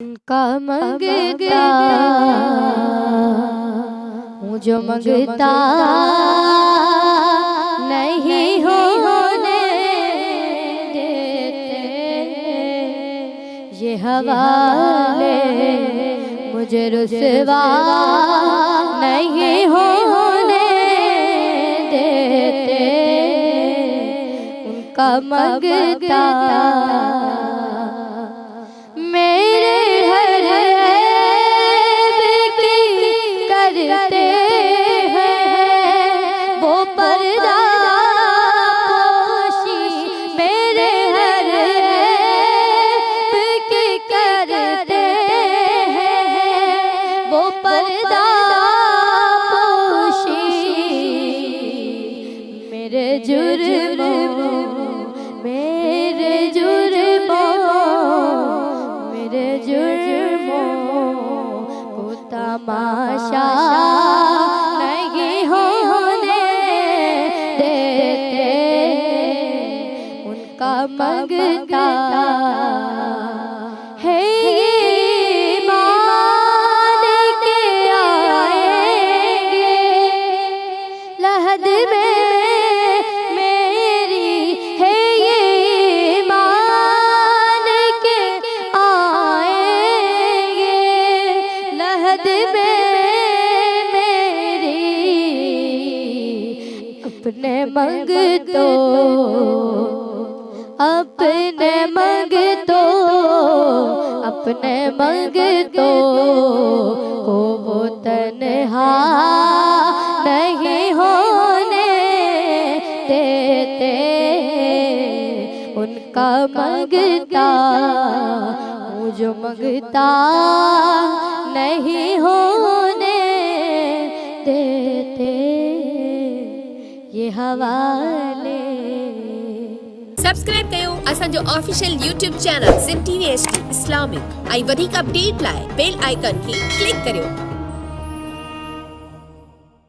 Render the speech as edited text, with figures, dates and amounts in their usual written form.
का मंगता हूँ जो मंगता नहीं होने देते, ये हवाले मुझे रुसवा नहीं होने देते। उनका मंगता मेरे हर ऐब की करते हैं वो पर्दा पोशी, मेरे हर ऐब की करते हैं वो पर्दा पोशी। मेरे जुर्मों को तमाशा नहीं होने देते। उनका मंगता है मान के आएंगे लहद में मेरी है ये मान के आएंगे लहद में मेरी। अपने मंगतो अपने मंगतो अपने मंगतो को वो तन्हा नहीं होने देते। उनका मंगता हूँ जो मंगता नहीं होने देते, ये हवाले। सब्सक्राइब कयो असांजो official YouTube channel SIM TV HD Islamic. ऐं वधीक अपडेट लाइ बेल आइकन खे क्लिक करियो।